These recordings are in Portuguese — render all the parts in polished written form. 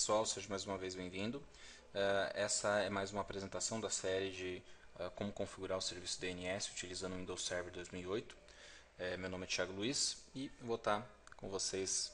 pessoal, seja mais uma vez bem-vindo. Essa é mais uma apresentação da série de como configurar o serviço DNS utilizando o Windows Server 2008. Meu nome é Thiago Luiz e vou estar com vocês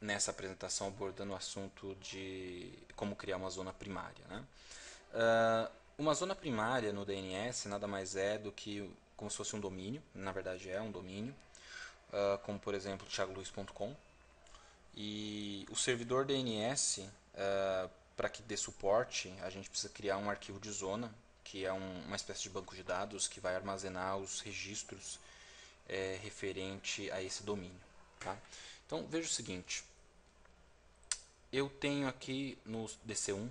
nessa apresentação abordando o assunto de como criar uma zona primária, né? Uma zona primária no DNS nada mais é do que como se fosse um domínio, na verdade é um domínio, como por exemplo thiagoluiz.com. E o servidor DNS, para que dê suporte, a gente precisa criar um arquivo de zona, que é uma espécie de banco de dados que vai armazenar os registros referente a esse domínio. Tá? Então veja o seguinte, eu tenho aqui no DC1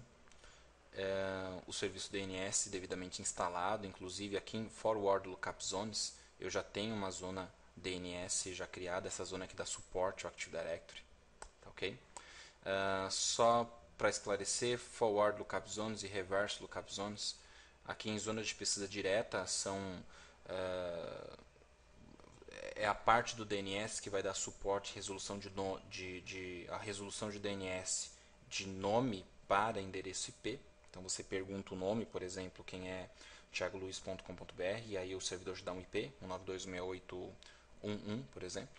o serviço DNS devidamente instalado, inclusive aqui em Forward Lookup Zones eu já tenho uma zona DNS já criada, essa zona que dá suporte ao Active Directory. Tá, ok? Só para esclarecer, Forward Lookup Zones e Reverse Lookup Zones, aqui em zonas de pesquisa direta são é a parte do DNS que vai dar suporte à resolução a resolução de DNS de nome para endereço IP. Então você pergunta o nome, por exemplo, quem é thiagoluiz.com.br, e aí o servidor te dá um IP, 192.168.1.1, por exemplo.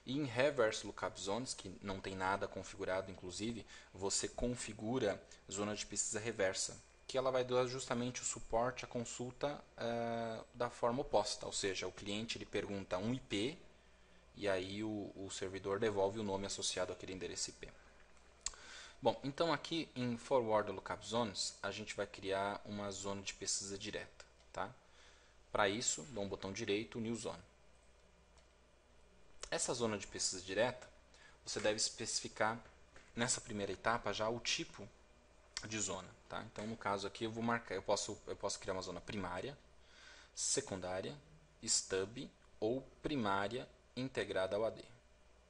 E em Reverse Lookup Zones, que não tem nada configurado, inclusive, você configura zona de pesquisa reversa, que ela vai dar justamente o suporte à consulta da forma oposta, ou seja, o cliente ele pergunta um IP e aí o servidor devolve o nome associado àquele endereço IP. Bom, então aqui em Forward Lookup Zones, a gente vai criar uma zona de pesquisa direta. Tá? Para isso, dá um botão direito, New Zone. Essa zona de pesquisa direta, você deve especificar nessa primeira etapa já o tipo de zona. Tá? Então, no caso aqui, eu vou marcar, eu posso criar uma zona primária, secundária, stub ou primária integrada ao AD.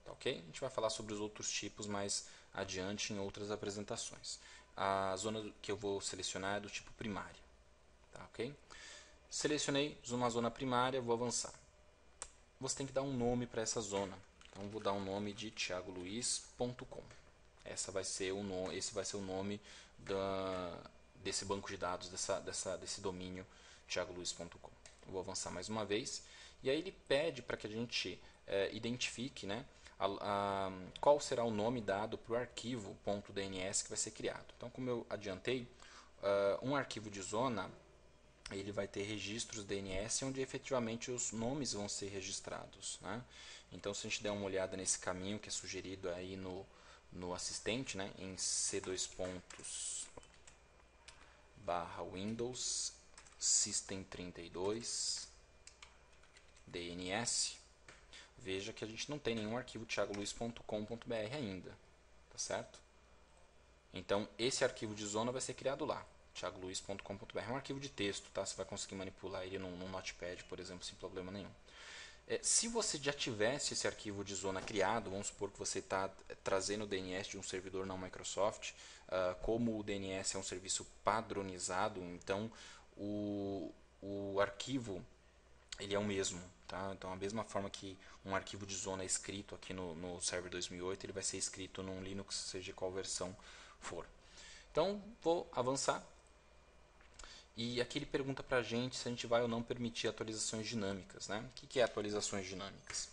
Tá, ok? A gente vai falar sobre os outros tipos mais adiante em outras apresentações. A zona que eu vou selecionar é do tipo primária. Tá, ok? Selecionei uma zona primária, vou avançar. Você tem que dar um nome para essa zona. Então, vou dar um nome de thiagoluiz.com. Esse vai ser o nome desse banco de dados, desse domínio thiagoluiz.com. Vou avançar mais uma vez. E aí ele pede para que a gente identifique, né, qual será o nome dado para o arquivo .dns que vai ser criado. Então, como eu adiantei, um arquivo de zona ele vai ter registros DNS onde efetivamente os nomes vão ser registrados. Né? Então, se a gente der uma olhada nesse caminho que é sugerido aí no assistente, né, em c2./Windows System 32 DNS, veja que a gente não tem nenhum arquivo thiagoluiz.com.br ainda, tá certo? Então, esse arquivo de zona vai ser criado lá, thiagoluiz.com.br. É um arquivo de texto, tá? Você vai conseguir manipular ele num Notepad, por exemplo, sem problema nenhum. Se você já tivesse esse arquivo de zona criado, vamos supor que você está trazendo o DNS de um servidor não Microsoft, como o DNS é um serviço padronizado, então o arquivo ele é o mesmo. Tá? Então, a mesma forma que um arquivo de zona é escrito aqui no Server 2008, ele vai ser escrito num Linux, seja qual versão for. Então, vou avançar. E aqui ele pergunta para a gente se a gente vai ou não permitir atualizações dinâmicas. Né? O que é atualizações dinâmicas?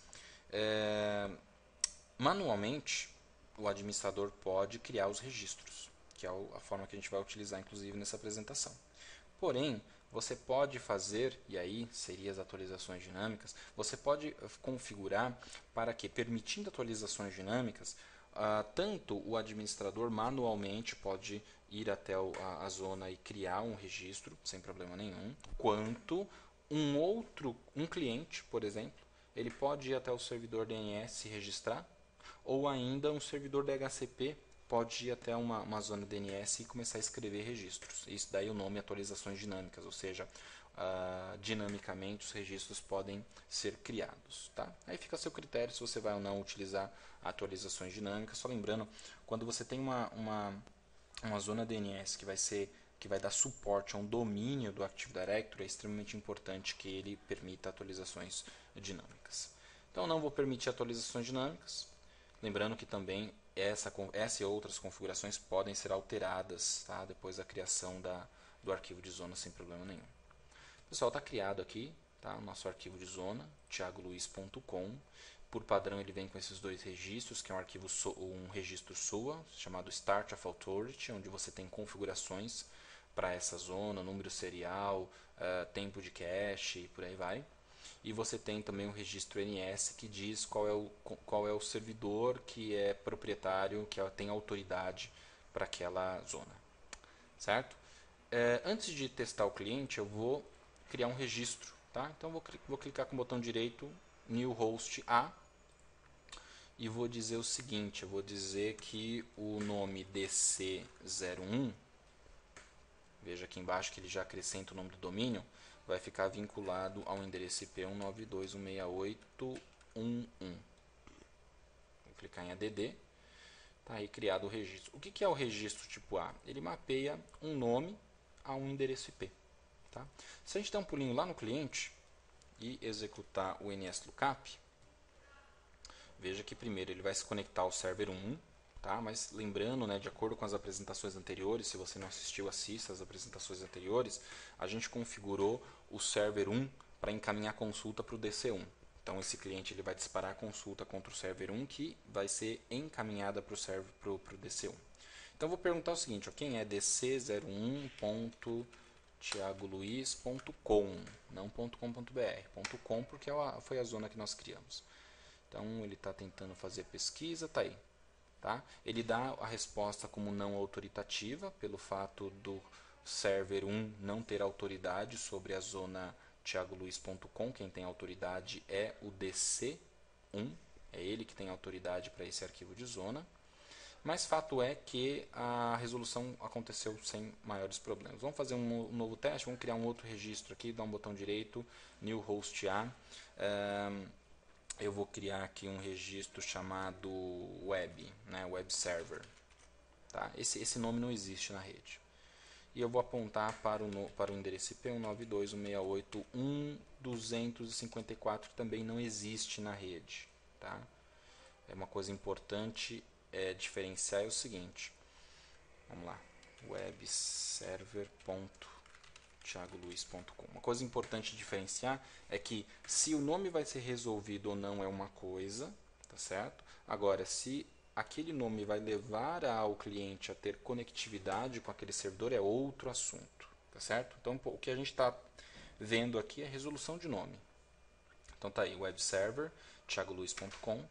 Manualmente, o administrador pode criar os registros, que é a forma que a gente vai utilizar, inclusive, nessa apresentação. Porém, você pode fazer, e aí seriam as atualizações dinâmicas, você pode configurar para que, permitindo atualizações dinâmicas, tanto o administrador manualmente pode ir até a zona e criar um registro, sem problema nenhum, quanto um cliente, por exemplo, ele pode ir até o servidor DNS e registrar, ou ainda um servidor DHCP pode ir até uma zona DNS e começar a escrever registros. Isso daí o nome atualizações dinâmicas, ou seja, dinamicamente os registros podem ser criados. Tá? Aí fica a seu critério se você vai ou não utilizar atualizações dinâmicas. Só lembrando, quando você tem uma zona DNS que vai dar suporte a um domínio do Active Directory, é extremamente importante que ele permita atualizações dinâmicas. Então, não vou permitir atualizações dinâmicas. Lembrando que também essa e outras configurações podem ser alteradas, tá? Depois da criação do arquivo de zona sem problema nenhum. Pessoal, está criado aqui, tá? O nosso arquivo de zona, thiagoluiz.com. Por padrão ele vem com esses dois registros, que é um registro SUA, chamado Start of Authority, onde você tem configurações para essa zona, número serial, tempo de cache e por aí vai. E você tem também um registro NS que diz qual é o servidor que é proprietário, que tem autoridade para aquela zona. Certo? Antes de testar o cliente, eu vou criar um registro. Tá? Então vou clicar com o botão direito, New Host A, e vou dizer o seguinte, eu vou dizer que o nome DC01, veja aqui embaixo que ele já acrescenta o nome do domínio, vai ficar vinculado ao endereço IP 192.168.1.1. Vou clicar em ADD. Está aí criado o registro. O que é o registro tipo A? Ele mapeia um nome a um endereço IP. Tá? Se a gente der um pulinho lá no cliente e executar o NSLookup, veja que primeiro ele vai se conectar ao server 1, tá? Mas lembrando, né, de acordo com as apresentações anteriores, se você não assistiu, assista as apresentações anteriores, a gente configurou o server 1 para encaminhar a consulta para o DC1. Então esse cliente ele vai disparar a consulta contra o server 1 que vai ser encaminhada para o DC1. Então vou perguntar o seguinte, ó, quem é dc01.thiagoluiz.com, não .com.br, .com porque foi a zona que nós criamos. Então ele está tentando fazer a pesquisa, tá aí. Tá? Ele dá a resposta como não autoritativa, pelo fato do server 1 não ter autoridade sobre a zona thiagoluiz.com. Quem tem autoridade é o DC1, é ele que tem autoridade para esse arquivo de zona. Mas fato é que a resolução aconteceu sem maiores problemas. Vamos fazer um novo teste, vamos criar um outro registro aqui, dar um botão direito, New Host A. Eu vou criar aqui um registro chamado Web, né, Web Server. Tá? Esse nome não existe na rede. E eu vou apontar para o endereço IP 192.168.1.254, que também não existe na rede. Tá? É uma coisa importante diferenciar é o seguinte. Vamos lá. webserver.thiagoluiz.com. Uma coisa importante diferenciar é que se o nome vai ser resolvido ou não é uma coisa, tá certo? Agora, se aquele nome vai levar ao cliente a ter conectividade com aquele servidor é outro assunto, tá certo? Então, o que a gente está vendo aqui é resolução de nome. Então tá aí, webserver, thiagoluiz.com,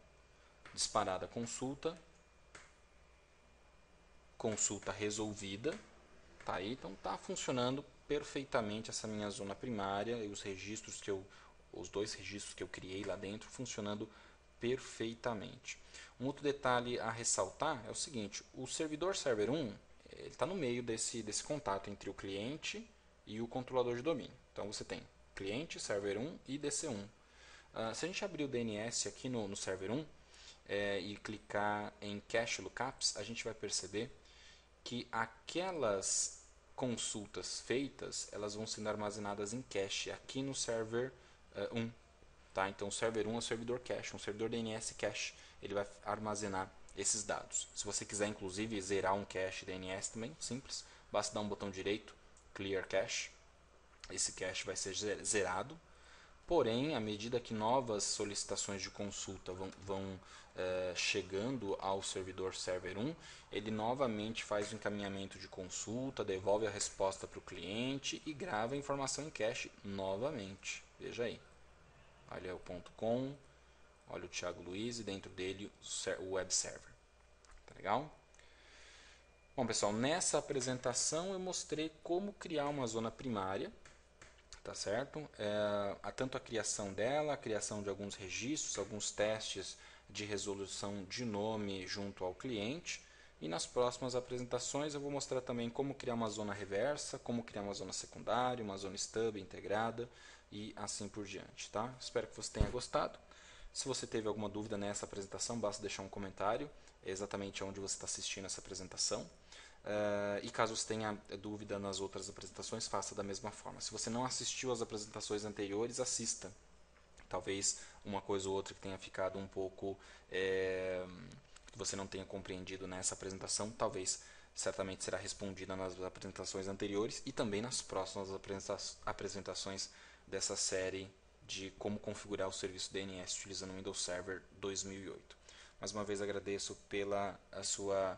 disparada consulta resolvida, tá aí, então tá funcionando perfeitamente essa minha zona primária e os dois registros que eu criei lá dentro funcionando perfeitamente. Um outro detalhe a ressaltar é o seguinte, o servidor server 1 ele está no meio desse contato entre o cliente e o controlador de domínio. Então você tem cliente, server 1 e DC1. Se a gente abrir o DNS aqui no server 1 e clicar em Cache Lookups, a gente vai perceber que aquelas consultas feitas elas vão sendo armazenadas em cache aqui no server 1. Tá? Então o server 1 é um servidor cache, um servidor DNS cache. Ele vai armazenar esses dados. Se você quiser inclusive zerar um cache DNS também, simples, basta dar um botão direito, Clear Cache. Esse cache vai ser zerado. Porém, à medida que novas solicitações de consulta vão chegando ao servidor server 1, ele novamente faz o encaminhamento de consulta, devolve a resposta para o cliente e grava a informação em cache novamente. Veja aí. Olha o .com, olha o Thiago Luiz e dentro dele o web server. Tá legal? Bom, pessoal, nessa apresentação eu mostrei como criar uma zona primária. Tá certo? Tanto a criação dela, a criação de alguns registros, alguns testes de resolução de nome junto ao cliente. E nas próximas apresentações eu vou mostrar também como criar uma zona reversa, como criar uma zona secundária, uma zona stub integrada e assim por diante. Tá? Espero que você tenha gostado. Se você teve alguma dúvida nessa apresentação, basta deixar um comentário exatamente onde você está assistindo essa apresentação. E caso você tenha dúvida nas outras apresentações, faça da mesma forma. Se você não assistiu às apresentações anteriores, assista. Talvez uma coisa ou outra que tenha ficado um pouco que você não tenha compreendido nessa apresentação, talvez certamente será respondida nas apresentações anteriores e também nas próximas apresentações dessa série de como configurar o serviço DNS utilizando o Windows Server 2008. Mais uma vez agradeço pela sua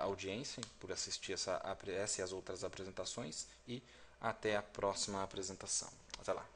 audiência, por assistir essa e as outras apresentações e até a próxima apresentação. Até lá.